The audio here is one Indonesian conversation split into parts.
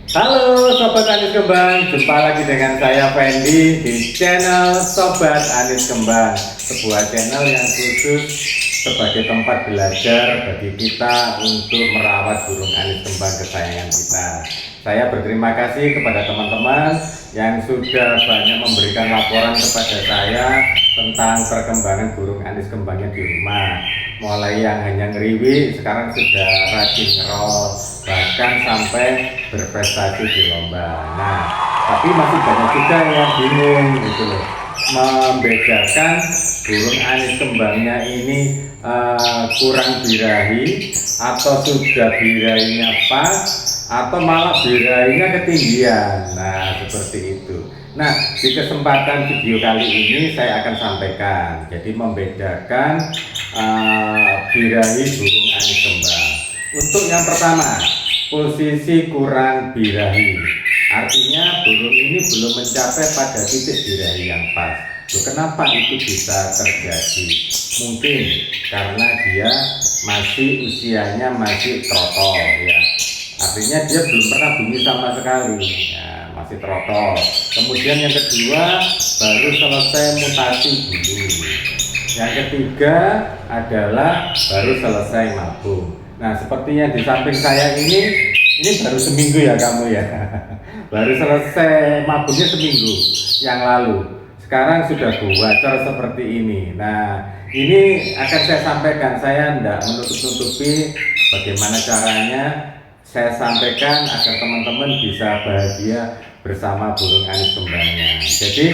Halo Sobat Anis Kembang, jumpa lagi dengan saya Fendi di channel Sobat Anis Kembang, sebuah channel yang khusus sebagai tempat belajar bagi kita untuk merawat burung anis kembang kesayangan kita. Saya berterima kasih kepada teman-teman yang sudah banyak memberikan laporan kepada saya tentang perkembangan burung anis kembangnya di rumah. Mulai yang hanya ngeriwi, sekarang sudah rajin ngerol, bahkan sampai berprestasi di lomba. Nah, tapi masih banyak juga yang bingung gitu loh, membedakan burung anis kembangnya ini kurang birahi atau sudah birahinya pas atau malah birahinya ketinggian. Nah, seperti itu. Nah, di kesempatan video kali ini saya akan sampaikan, jadi membedakan birahi burung anis kembang. Untuk yang pertama, posisi kurang birahi, artinya burung ini belum mencapai pada titik birahi yang pas. Loh, kenapa itu bisa terjadi? Mungkin karena dia masih usianya masih trotol ya, artinya dia belum pernah bunyi sama sekali ya, masih trotol. Kemudian yang kedua, baru selesai mutasi bulu. Yang ketiga adalah baru selesai mabung. Nah, sepertinya di samping saya ini baru seminggu ya kamu ya. Baru selesai mabungnya seminggu yang lalu. Sekarang sudah bocor seperti ini. Nah, ini akan saya sampaikan. Saya tidak menutup-nutupi bagaimana caranya. Saya sampaikan agar teman-teman bisa bahagia bersama burung anis kembangnya. Jadi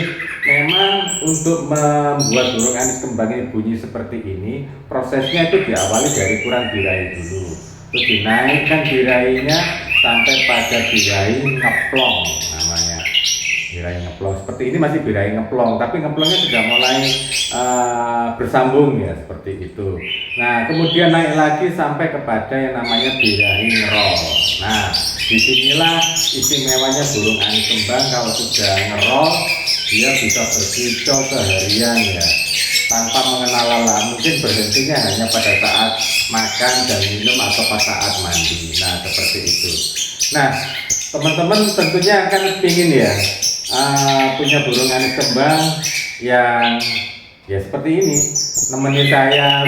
memang untuk membuat burung anis kembang ini bunyi seperti ini, prosesnya itu diawali dari kurang birahi dulu. Terus dinaikkan birahinya sampai pada birahi ngeplong namanya. Birahi ngeplong seperti ini masih birahi ngeplong, tapi ngeplongnya sudah mulai bersambung ya, seperti itu. Nah, kemudian naik lagi sampai kepada yang namanya birahi ngerol. Nah, disinilah istimewanya burung anis kembang. Kalau sudah ngerol, dia bisa berkicau seharian ya, tanpa mengenal lelah. Mungkin berhentinya hanya pada saat makan dan minum atau pada saat mandi. Nah, seperti itu. Nah, teman-teman tentunya akan ingin ya punya burung anis kembang yang ya seperti ini, nemenin saya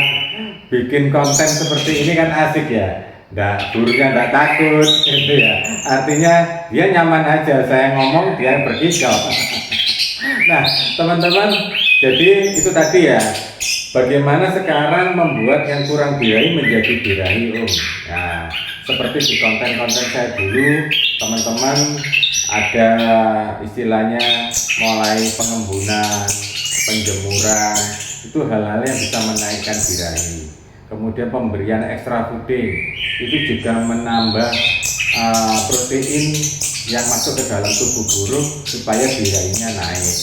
bikin konten seperti ini kan asik ya. Burungnya nggak takut gitu ya, artinya dia nyaman aja, saya ngomong dia berkicau. Nah, teman-teman, jadi itu tadi ya, bagaimana sekarang membuat yang kurang birahi menjadi birahi Nah, seperti di konten-konten saya dulu, teman-teman, ada istilahnya mulai pengembunan, penjemuran, itu hal-hal yang bisa menaikkan birahi. Kemudian pemberian extra fooding itu juga menambah protein yang masuk ke dalam tubuh burung supaya birahinya naik.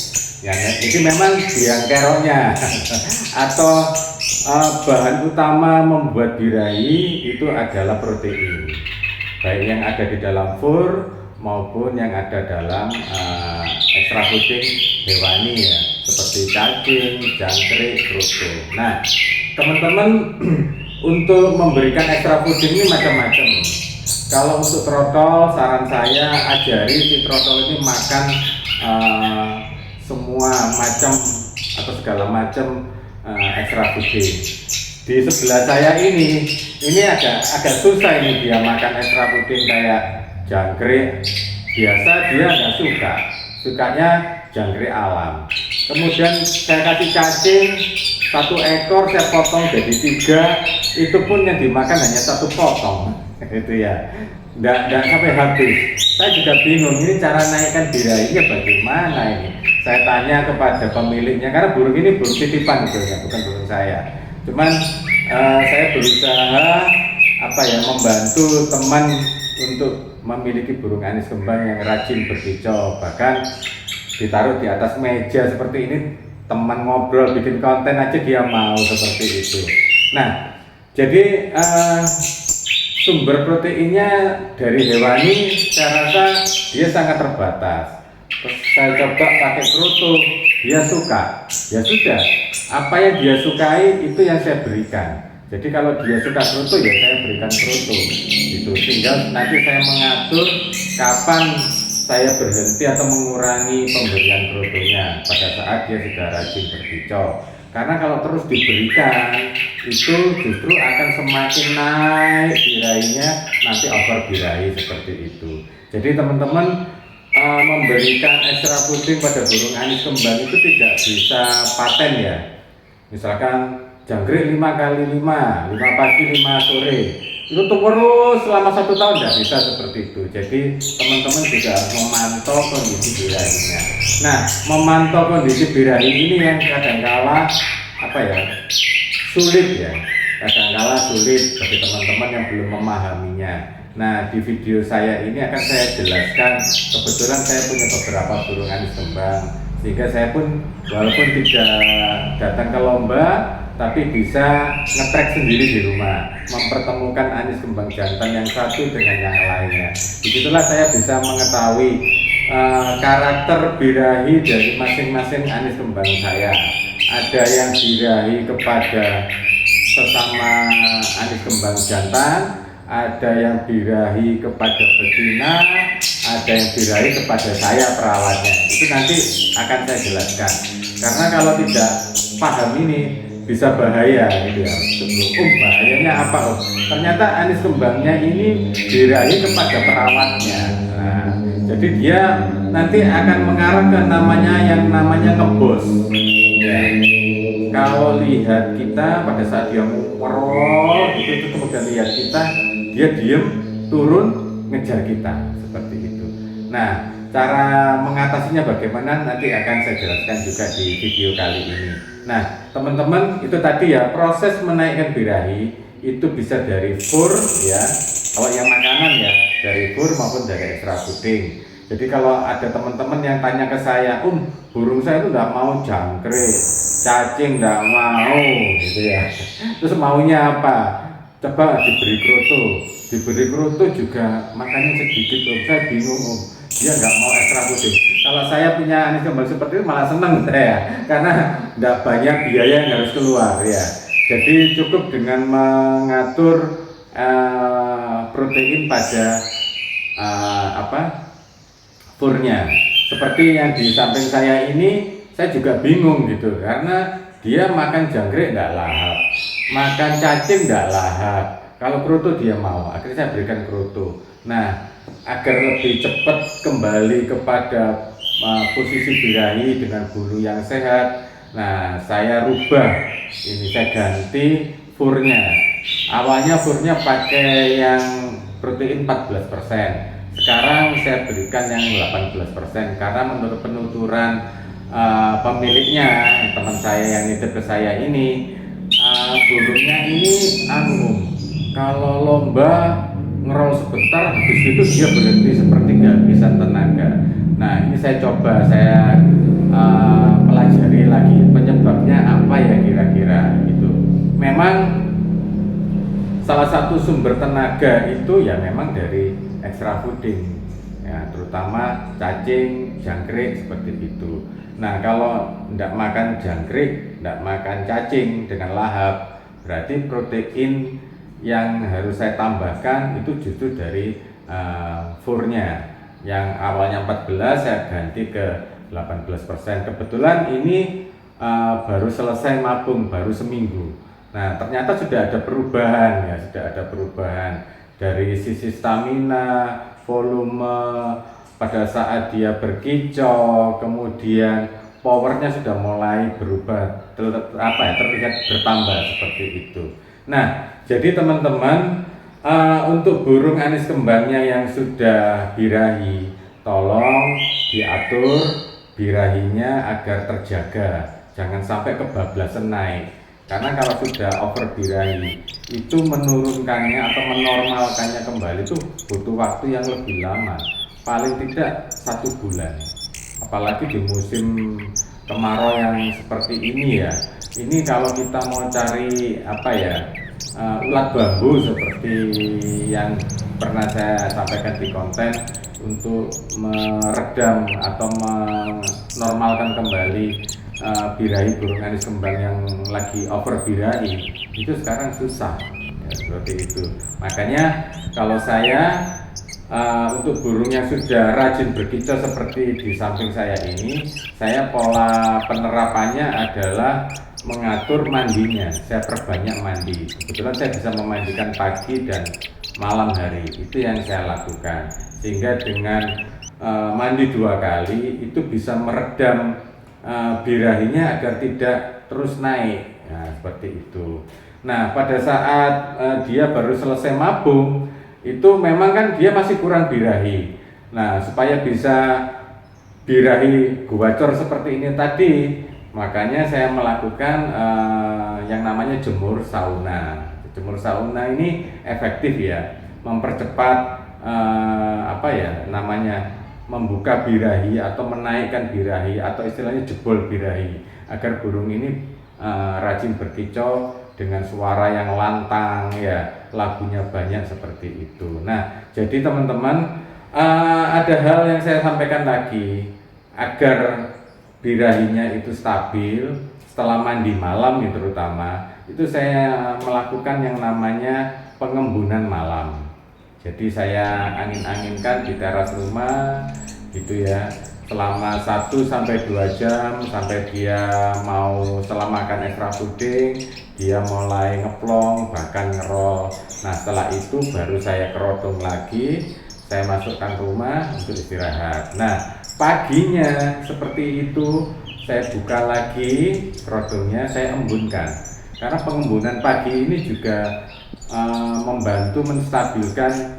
Ya, jadi memang biang keroknya atau bahan utama membuat birahi itu adalah protein, baik yang ada di dalam fur maupun yang ada dalam extra fooding hewani ya, seperti cacing, jangkrik, kroto. Nah, teman-teman, untuk memberikan extra fooding ini macam-macam. Kalau untuk trotol, saran saya ajari si trotol ini makan semua macam atau segala macam extra fooding. Di sebelah saya ini agak susah ini dia makan extra fooding kayak jangkrik. Biasa dia nggak suka, sukanya jangkrik alam. Kemudian saya kasih cacing 1 ekor, saya potong jadi 3, itu pun yang dimakan hanya 1 potong itu ya, nggak sampai habis. Saya juga bingung ini cara naikkan birahinya bagaimana ini. Saya tanya kepada pemiliknya, karena burung ini burung titipan gitu ya, bukan burung saya. Cuman saya berusaha membantu teman untuk memiliki burung anis kembang yang rajin berkicau, bahkan ditaruh di atas meja seperti ini, teman ngobrol bikin konten aja dia mau seperti itu. Nah, jadi sumber proteinnya dari hewani saya rasa dia sangat terbatas. Terus saya coba pakai kroto, dia suka, ya sudah, apa yang dia sukai itu yang saya berikan. Jadi kalau dia suka kroto ya saya berikan kroto gitu, sehingga nanti saya mengatur kapan saya berhenti atau mengurangi pemberian krotonya pada saat dia sudah rajin berkicau. Karena kalau terus diberikan itu justru akan semakin naik birahinya, nanti over birahi seperti itu. Jadi teman-teman memberikan ekstra puding pada burung anis kembang itu tidak bisa paten ya. Misalkan jangkrik 5 kali 5 pagi 5 sore, itu terus selama 1 tahun tidak bisa seperti itu. Jadi teman-teman juga harus memantau kondisi birahinya. Nah, memantau kondisi birahi ini yang kadangkala sulit ya, kadangkala sulit bagi teman-teman yang belum memahaminya. Nah, di video saya ini akan saya jelaskan. Kebetulan saya punya beberapa burung anis kembang, sehingga saya pun walaupun tidak datang ke lomba, tapi bisa ngetrack sendiri di rumah, mempertemukan anis kembang jantan yang satu dengan yang lainnya. Disitulah saya bisa mengetahui karakter birahi dari masing-masing anis kembang saya. Ada yang birahi kepada sesama anis kembang jantan, ada yang birahi kepada betina, ada yang birahi kepada saya perawatnya. Itu nanti akan saya jelaskan. Karena kalau tidak paham ini bisa bahaya gitu ya. Bahayanya apa? Ternyata anis kembangnya ini birahi kepada perawatnya. Nah, jadi dia nanti akan mengarah ke yang namanya ngebos. Ya. Kalau lihat kita pada saat dia merol itu kemudian lihat kita, dia diem, turun, ngejar kita seperti itu. Nah, cara mengatasinya bagaimana nanti akan saya jelaskan juga di video kali ini. Nah, teman-teman, itu tadi ya, proses menaikkan birahi itu bisa dari fur ya, kalau yang makanan ya, dari fur maupun dari ekstra puding. Jadi kalau ada teman-teman yang tanya ke saya, burung saya itu nggak mau jangkrik, cacing nggak mau, gitu ya. Terus maunya apa? Coba diberi kroto juga makannya sedikit, saya bingung dia nggak mau ekstra puding. Kalau saya punya anis kembang seperti itu malah seneng saya, karena nggak banyak biaya yang harus keluar ya. Jadi cukup dengan mengatur protein pada furnya. Seperti yang di samping saya ini, saya juga bingung gitu, karena dia makan jangkrik nggak lahap, makan cacing nggak lahap. Kalau kroto dia mau, akhirnya saya berikan kroto. Nah, agar lebih cepat kembali kepada posisi birahi dengan bulu yang sehat, nah saya rubah, ini saya ganti furnya. Awalnya furnya pakai yang protein 14%. Sekarang saya berikan yang 18%, karena menurut penuturan pemiliknya, teman saya yang nitip ke saya ini, burungnya ini kalau lomba ngerol sebentar, habis itu dia berhenti seperti kehabisan tenaga. Nah, ini saya coba, saya pelajari lagi penyebabnya apa ya kira-kira gitu. Memang salah satu sumber tenaga itu ya memang dari ekstra puding ya, terutama cacing, jangkrik seperti itu. Nah, kalau tidak makan jangkrik, tidak makan cacing dengan lahap, berarti protein yang harus saya tambahkan itu justru dari furnya. Yang awalnya 14 saya ganti ke 18%. Kebetulan ini baru selesai mabung, baru seminggu. Nah, ternyata sudah ada perubahan ya, sudah ada perubahan dari sisi stamina, volume pada saat dia berkicau, kemudian powernya sudah mulai berubah, terlihat bertambah seperti itu. Nah, jadi teman-teman, untuk burung anis kembangnya yang sudah birahi, tolong diatur birahinya agar terjaga, jangan sampai kebablasan naik. Karena kalau sudah over birahi, itu menurunkannya atau menormalkannya kembali itu butuh waktu yang lebih lama, paling tidak 1 bulan. Apalagi di musim kemarau yang seperti ini ya. Ini kalau kita mau cari ulat bambu seperti yang pernah saya sampaikan di konten, untuk meredam atau menormalkan kembali birahi burung anis kembang yang lagi over birahi, itu sekarang susah ya, seperti itu. Makanya kalau saya untuk burung yang sudah rajin berkicau seperti di samping saya ini, saya pola penerapannya adalah mengatur mandinya. Saya perbanyak mandi. Kebetulan saya bisa memandikan pagi dan malam hari. Itu yang saya lakukan. Sehingga dengan mandi 2 kali itu bisa meredam birahinya agar tidak terus naik. Nah, seperti itu. Nah, pada saat dia baru selesai mabung, itu memang kan dia masih kurang birahi. Nah, supaya bisa birahi gowacor seperti ini tadi, makanya saya melakukan yang namanya jemur sauna. Jemur sauna ini efektif ya, mempercepat membuka birahi atau menaikkan birahi atau istilahnya jebol birahi agar burung ini rajin berkicau dengan suara yang lantang ya, lagunya banyak seperti itu. Nah, jadi teman-teman, ada hal yang saya sampaikan lagi agar birahinya itu stabil setelah mandi malam ya, terutama itu saya melakukan yang namanya pengembunan malam. Jadi saya angin-anginkan di teras rumah gitu ya, selama 1-2 jam sampai dia mau setelah makan extra puding dia mulai ngeplong bahkan ngerol. Nah, setelah itu baru saya kerodong lagi, saya masukkan rumah untuk istirahat. Nah, paginya seperti itu saya buka lagi kerodongnya, saya embunkan, karena pengembunan pagi ini juga membantu menstabilkan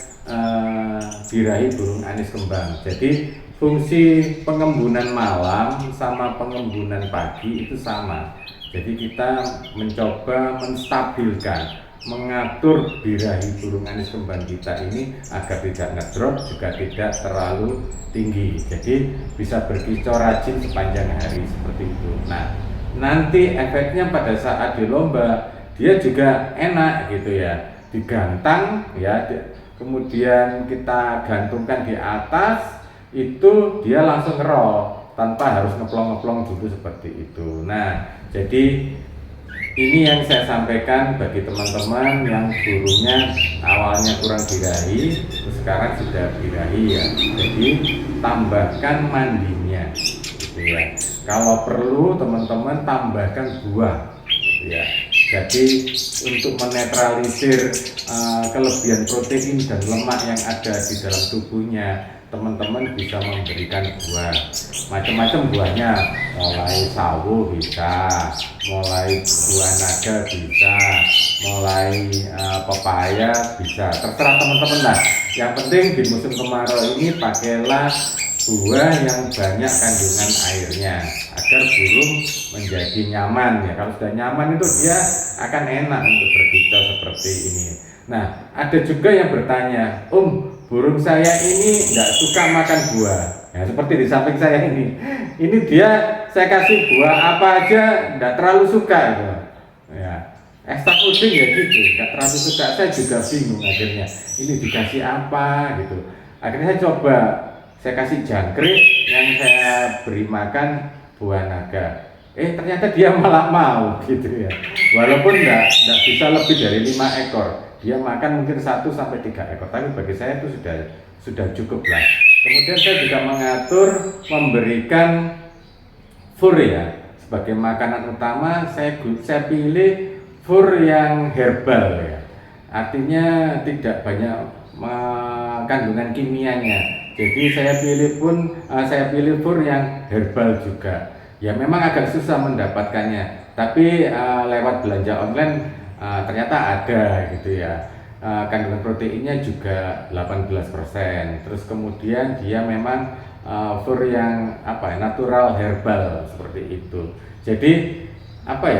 birahi burung anis kembang. Jadi fungsi pengembunan malam sama pengembunan pagi itu sama. Jadi kita mencoba menstabilkan, mengatur birahi burung anis kembang kita ini agar tidak ngedrop, juga tidak terlalu tinggi. Jadi bisa berkicau rajin sepanjang hari seperti itu. Nah, nanti efeknya pada saat di lomba dia juga enak gitu ya, digantang ya, kemudian kita gantungkan di atas, itu dia langsung ngerol tanpa harus ngeplong-ngeplong dulu seperti itu. Nah, jadi ini yang saya sampaikan bagi teman-teman yang burungnya awalnya kurang birahi, terus sekarang sudah birahi ya. Jadi tambahkan mandinya gitu ya. Kalau perlu teman-teman tambahkan buah gitu ya. Jadi untuk menetralisir kelebihan protein dan lemak yang ada di dalam tubuhnya, teman-teman bisa memberikan buah, macam-macam buahnya, mulai sawo bisa, mulai buah naga bisa, mulai pepaya bisa, terserah teman-teman lah. Yang penting di musim kemarau ini pakailah buah yang banyak kandungan airnya agar burung menjadi nyaman ya. Kalau sudah nyaman itu dia akan enak untuk berkicau seperti ini. Nah, ada juga yang bertanya, burung saya ini nggak suka makan buah. Ya, seperti di samping saya ini. Ini dia saya kasih buah apa aja nggak terlalu suka gitu. Ya, extra puding ya gitu, nggak terlalu suka. Saya juga bingung akhirnya. Ini dikasih apa gitu. Akhirnya saya coba, saya kasih jangkrik yang saya beri makan buah naga. Ternyata dia malah mau gitu ya. Walaupun nggak bisa lebih dari 5 ekor. Dia makan mungkin 1-3 ekor, tapi bagi saya itu sudah cukup lah. Kemudian saya juga mengatur memberikan fur ya, sebagai makanan utama. Saya pilih fur yang herbal ya, artinya tidak banyak kandungan kimianya. Jadi saya pilih fur yang herbal juga. Ya memang agak susah mendapatkannya, tapi lewat belanja online ternyata ada gitu ya. Kandungan proteinnya juga 18%. Terus kemudian dia memang fur yang natural herbal seperti itu. Jadi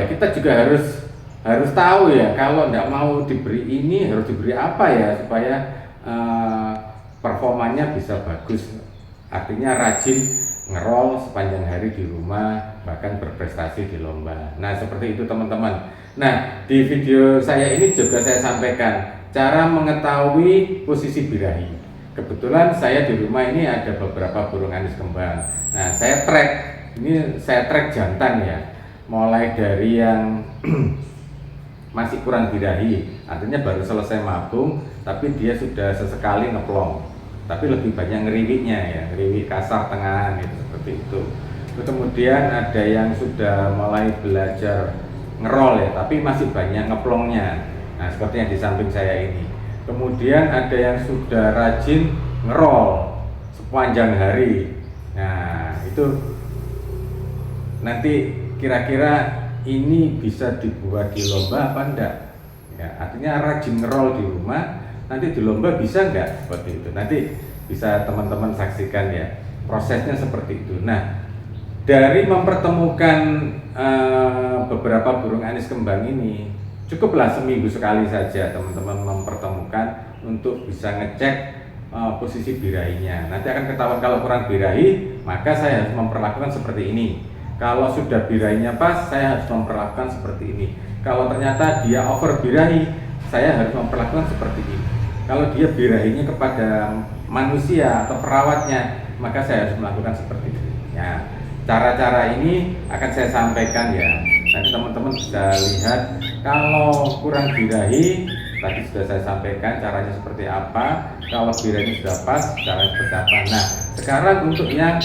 kita juga harus tahu ya, kalau tidak mau diberi ini harus diberi apa ya, supaya performanya bisa bagus. Artinya rajin ngerol sepanjang hari di rumah, bahkan berprestasi di lomba. Nah, seperti itu teman-teman. Nah, di video saya ini juga saya sampaikan cara mengetahui posisi birahi. Kebetulan saya di rumah ini ada beberapa burung anis kembang. Nah, saya track jantan ya, mulai dari yang masih kurang birahi, artinya baru selesai mabung tapi dia sudah sesekali ngeplong. tapi lebih banyak ngeriwiknya ya, ngeriwik kasar tengahan gitu, seperti itu. Terus kemudian ada yang sudah mulai belajar ngerol ya, tapi masih banyak ngeplongnya. Nah, seperti yang di samping saya ini. Kemudian ada yang sudah rajin ngerol sepanjang hari. Nah, itu nanti kira-kira ini bisa dibuat di lomba apa enggak? Ya, artinya rajin ngerol di rumah, nanti di lomba bisa enggak? Seperti itu. Nanti bisa teman-teman saksikan ya, prosesnya seperti itu. Nah, dari mempertemukan beberapa burung anis kembang ini, cukuplah seminggu sekali saja teman-teman mempertemukan untuk bisa ngecek posisi birahinya. Nanti akan ketahuan kalau kurang birahi, maka saya harus memperlakukan seperti ini. Kalau sudah birahinya pas, saya harus memperlakukan seperti ini. Kalau ternyata dia over birahi, saya harus memperlakukan seperti ini. Kalau dia birahinya kepada manusia atau perawatnya, maka saya harus melakukan seperti ini. Ya, cara-cara ini akan saya sampaikan ya. Nanti teman-teman bisa lihat kalau kurang birahi, tadi sudah saya sampaikan caranya seperti apa. Kalau birahinya sudah pas, caranya seperti apa. Nah, sekarang untuk yang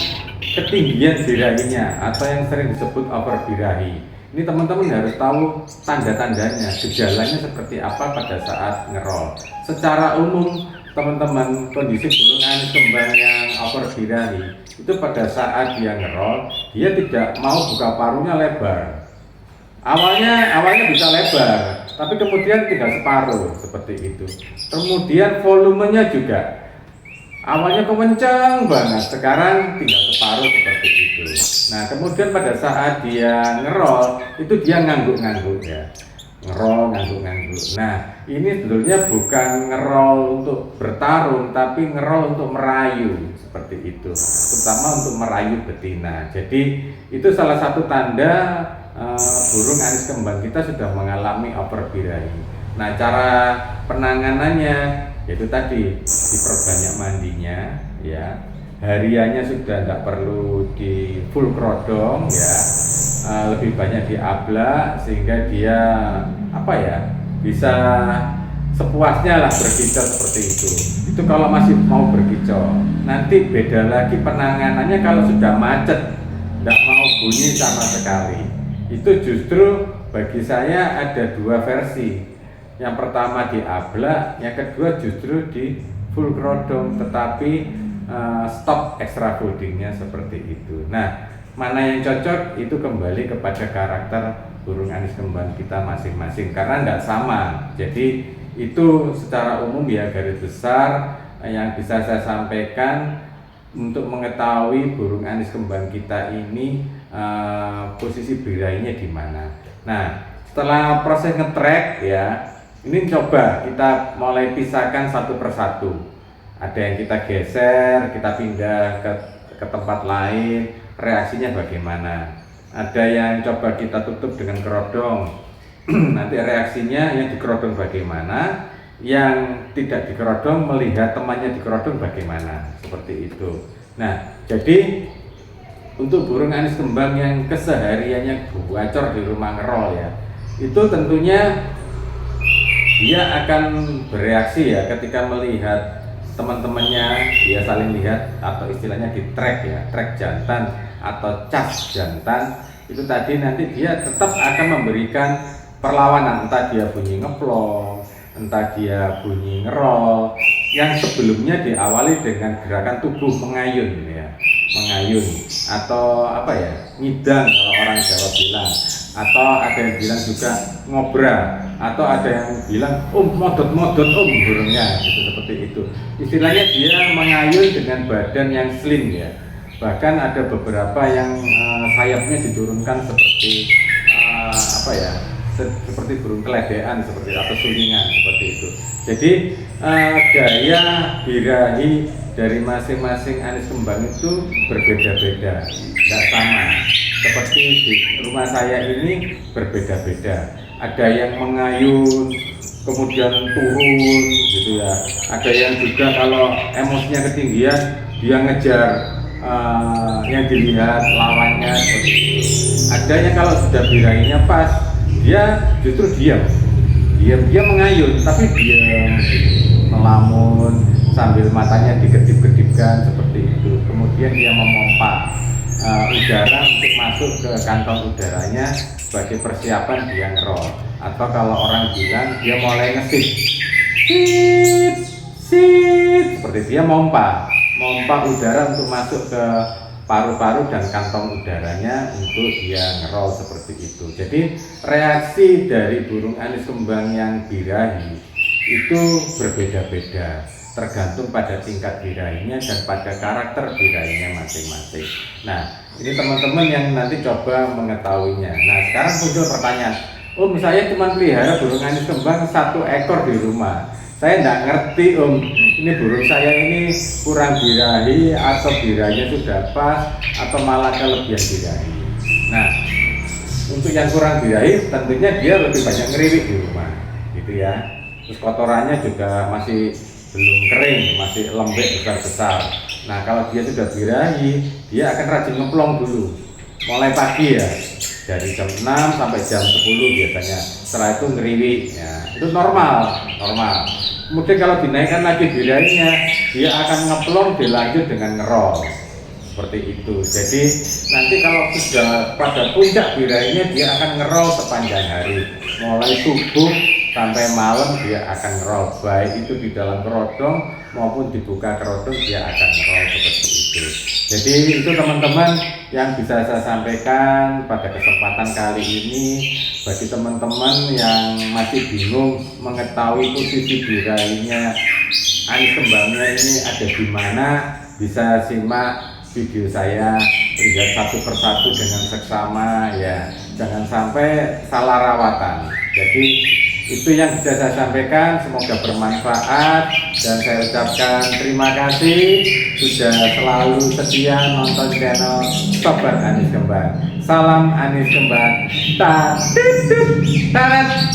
ketinggian birahinya atau yang sering disebut over birahi, ini teman-teman harus tahu tanda-tandanya, gejalanya seperti apa pada saat ngerol. Secara umum teman-teman, kondisi burung anis kembang yang over birahi itu pada saat dia ngerol, dia tidak mau buka paruhnya lebar. Awalnya bisa lebar, tapi kemudian tinggal separuh seperti itu. Kemudian volumenya juga awalnya kencang banget, sekarang tinggal separuh seperti itu. Nah, kemudian pada saat dia ngerol, itu dia ngangguk-ngangguk ya, ngerol ngangguk-ngangguk. Nah, ini sebetulnya bukan ngerol untuk bertarung, tapi ngerol untuk merayu seperti itu, terutama untuk merayu betina. Jadi itu salah satu tanda burung anis kembang kita sudah mengalami over birahi. Nah, cara penanganannya yaitu tadi diperbanyak mandinya ya, hariannya sudah tidak perlu di full krodong ya, lebih banyak diablak sehingga dia bisa sepuasnya lah berkicau seperti itu. Itu kalau masih mau berkicau. Nanti beda lagi penanganannya kalau sudah macet, tidak mau bunyi sama sekali. Itu justru bagi saya ada dua versi. Yang pertama diablak, yang kedua justru di full krodong, tetapi stop extra foldingnya seperti itu. Nah, mana yang cocok itu kembali kepada karakter burung anis kembang kita masing-masing karena tidak sama. Jadi itu secara umum ya, garis besar yang bisa saya sampaikan untuk mengetahui burung anis kembang kita ini posisi birahinya di mana. Nah, setelah proses ngetrack ya, ini coba kita mulai pisahkan satu persatu. Ada yang kita geser, kita pindah ke tempat lain, reaksinya bagaimana. Ada yang coba kita tutup dengan kerodong, nanti reaksinya yang dikerodong bagaimana, yang tidak dikerodong melihat temannya dikerodong bagaimana, seperti itu. Nah, jadi untuk burung anis kembang yang kesehariannya gacor di rumah ngerol ya, itu tentunya dia akan bereaksi ya ketika melihat teman-temannya, dia saling lihat atau istilahnya di track ya, track jantan atau cas jantan. Itu tadi nanti dia tetap akan memberikan perlawanan, entah dia bunyi ngeplong, entah dia bunyi ngerol, yang sebelumnya diawali dengan gerakan tubuh mengayun ya, mengayun atau ngidang kalau orang Jawa bilang, atau ada yang bilang juga ngobra, atau ada yang bilang modot-modot burungnya gitu, seperti itu. Istilahnya dia mengayun dengan badan yang slim ya. Bahkan ada beberapa yang sayapnya diturunkan seperti seperti burung keledean seperti atau sulingan seperti itu. Jadi gaya birahi dari masing-masing anis kembang itu berbeda-beda, tidak sama. Seperti di rumah saya ini berbeda-beda. Ada yang mengayun kemudian turun gitu ya. Ada yang juga kalau emosinya ketinggian dia ngejar yang dilihat lawannya seperti itu. Ada yang kalau sudah birahinya pas, dia justru diam mengayun tapi diam, melamun, sambil matanya dikedip-kedipkan seperti itu. Kemudian dia memompa udara untuk masuk ke kantong udaranya sebagai persiapan dia ngerol. Atau kalau orang bilang dia mulai ngesip, sip, sip, seperti dia mompa udara untuk masuk ke paru-paru dan kantong udaranya untuk dia ngerol seperti itu. Jadi reaksi dari burung anis kembang yang birahi itu berbeda-beda, tergantung pada tingkat birahinya dan pada karakter birahinya masing-masing. Nah, ini teman-teman yang nanti coba mengetahuinya. Nah, sekarang muncul pertanyaan, Om, saya cuma pelihara burung anis kembang 1 ekor di rumah. Saya tidak ngerti, Om, ini burung saya ini kurang birahi atau birahinya sudah pas atau malah kelebihan birahi. Nah, untuk yang kurang birahi tentunya dia lebih banyak ngeriwik di rumah, gitu ya. Terus kotorannya juga masih belum kering, masih lembek besar-besar. Nah, kalau dia sudah birahi, dia akan rajin ngeplong dulu, mulai pagi ya, dari jam 6 sampai jam 10 biasanya. Setelah itu ngeriwik, ya, itu normal. Kemudian kalau dinaikkan lagi birahinya, dia akan ngeplong dilanjut dengan ngerol, seperti itu. Jadi nanti kalau sudah pada puncak birahinya, dia akan ngerol sepanjang hari, mulai subuh sampai malam dia akan ngerol, baik itu di dalam kerodong maupun dibuka kerodong dia akan ngerol seperti itu. Jadi itu teman-teman yang bisa saya sampaikan pada kesempatan kali ini. Bagi teman-teman yang masih bingung mengetahui posisi birahinya anis kembangnya ini ada di mana, bisa simak video saya, lihat satu persatu dengan seksama ya, jangan sampai salah rawatan. Jadi itu yang bisa saya sampaikan, semoga bermanfaat dan saya ucapkan terima kasih sudah selalu setia nonton channel Sobat Anis Kembang. Salam Anis Kembang. Ta-tip-tip, tarat.